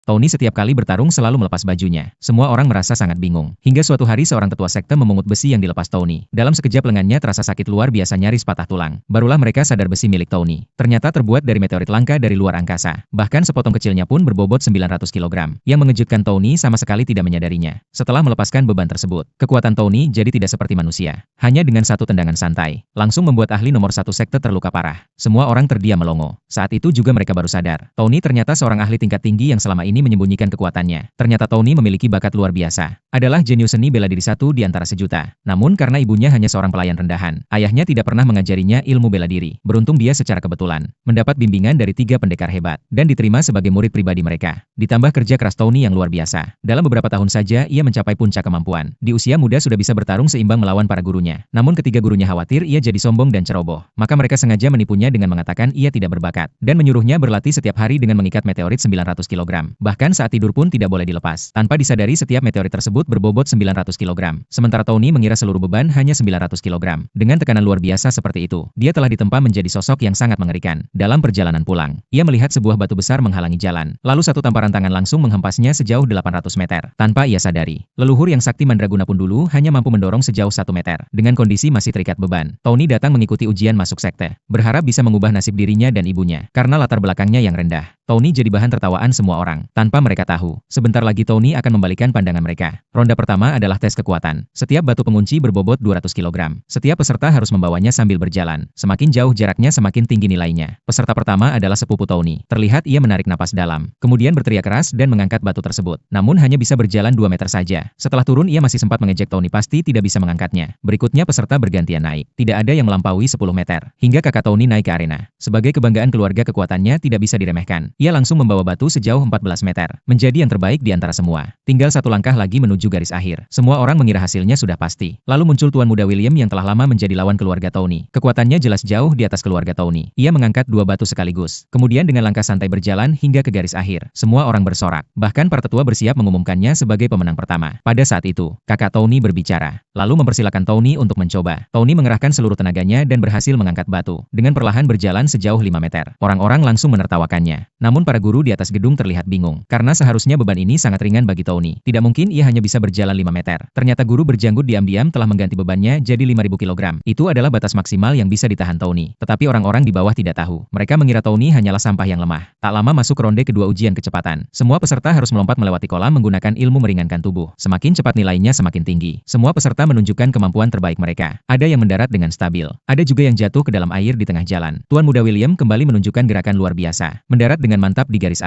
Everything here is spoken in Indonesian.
Tony setiap kali bertarung selalu melepas bajunya. Semua orang merasa sangat bingung. Hingga suatu hari seorang tetua sekte memungut besi yang dilepas Tony. Dalam sekejap lengannya terasa sakit luar biasa nyaris patah tulang. Barulah mereka sadar besi milik Tony ternyata terbuat dari meteorit langka dari luar angkasa. Bahkan sepotong kecilnya pun berbobot 900 kg. Yang mengejutkan Tony sama sekali tidak menyadarinya. Setelah melepaskan beban tersebut, kekuatan Tony jadi tidak seperti manusia. Hanya dengan satu tendangan santai, langsung membuat ahli nomor 1 sekte terluka parah. Semua orang terdiam melongo. Saat itu juga mereka baru sadar. Tony ternyata seorang ahli tingkat tinggi yang selama ini menyembunyikan kekuatannya. Ternyata Tony memiliki bakat luar biasa. Adalah jenius seni bela diri satu di antara sejuta. Namun karena ibunya hanya seorang pelayan rendahan, ayahnya tidak pernah mengajarinya ilmu bela diri. Beruntung dia secara kebetulan mendapat bimbingan dari 3 pendekar hebat dan diterima sebagai murid pribadi mereka. Ditambah kerja keras Tony yang luar biasa. Dalam beberapa tahun saja ia mencapai puncak kemampuan. Di usia muda sudah bisa bertarung seimbang melawan para gurunya. Namun ketika gurunya khawatir ia jadi sombong dan ceroboh, maka mereka sengaja menipunya dengan mengatakan ia tidak berbakat dan menyuruhnya berlatih setiap hari dengan mengikat meteorit 900 kg. Bahkan saat tidur pun tidak boleh dilepas. Tanpa disadari setiap meteorit tersebut berbobot 900 kg. Sementara Tony mengira seluruh beban hanya 900 kg. Dengan tekanan luar biasa seperti itu, dia telah ditempa menjadi sosok yang sangat mengerikan. Dalam perjalanan pulang, ia melihat sebuah batu besar menghalangi jalan. Lalu satu tamparan tangan langsung menghempasnya sejauh 800 meter. Tanpa ia sadari, leluhur yang sakti mandraguna pun dulu hanya mampu mendorong sejauh 1 meter. Dengan kondisi masih terikat beban, Tony datang mengikuti ujian masuk sekte. Berharap bisa mengubah nasib dirinya dan ibunya. Karena latar belakangnya yang rendah, Tony jadi bahan tertawaan semua orang. Tanpa mereka tahu, sebentar lagi Tony akan membalikan pandangan mereka. Ronda pertama adalah tes kekuatan. Setiap batu pengunci berbobot 200 kg. Setiap peserta harus membawanya sambil berjalan. Semakin jauh jaraknya semakin tinggi nilainya. Peserta pertama adalah sepupu Tony. Terlihat ia menarik napas dalam. Kemudian berteriak keras dan mengangkat batu tersebut. Namun hanya bisa berjalan 2 meter saja. Setelah turun ia masih sempat mengejek Tony pasti tidak bisa mengangkatnya. Berikutnya peserta bergantian naik. Tidak ada yang melampaui 10 meter. Hingga kakak Tony naik ke arena. Sebagai kebanggaan keluarga kekuatannya tidak bisa diremehkan. Ia langsung membawa batu sejauh 14 meter. Menjadi yang terbaik di antara semua. Tinggal satu langkah lagi menuju garis akhir. Semua orang mengira hasilnya sudah pasti. Lalu muncul Tuan Muda William yang telah lama menjadi lawan keluarga Tony. Kekuatannya jelas jauh di atas keluarga Tony. Ia mengangkat 2 batu sekaligus. Kemudian dengan langkah santai berjalan hingga ke garis akhir. Semua orang bersorak. Bahkan para tetua bersiap mengumumkannya sebagai pemenang pertama. Pada saat itu, kakak Tony berbicara. Lalu mempersilakan Tony untuk mencoba. Tony mengerahkan seluruh tenaganya dan berhasil mengangkat batu. Dengan perlahan berjalan sejauh 5 meter. Orang-orang langsung menertawakannya. Namun para guru di atas gedung terlihat bingung. Karena seharusnya beban ini sangat ringan bagi Tony. Tidak mungkin ia hanya bisa berjalan 5 meter. Ternyata guru berjanggut diam-diam telah mengganti bebannya jadi 5.000 kg. Itu adalah batas maksimal yang bisa ditahan Tony. Tetapi orang-orang di bawah tidak tahu. Mereka mengira Tony hanyalah sampah yang lemah. Tak lama masuk ronde kedua ujian kecepatan. Semua peserta harus melompat melewati kolam menggunakan ilmu meringankan tubuh. Semakin cepat nilainya semakin tinggi. Semua peserta menunjukkan kemampuan terbaik mereka. Ada yang mendarat dengan stabil. Ada juga yang jatuh ke dalam air di tengah jalan. Tuan Muda William kembali menunjukkan gerakan luar biasa. Mendarat dengan mantap di garis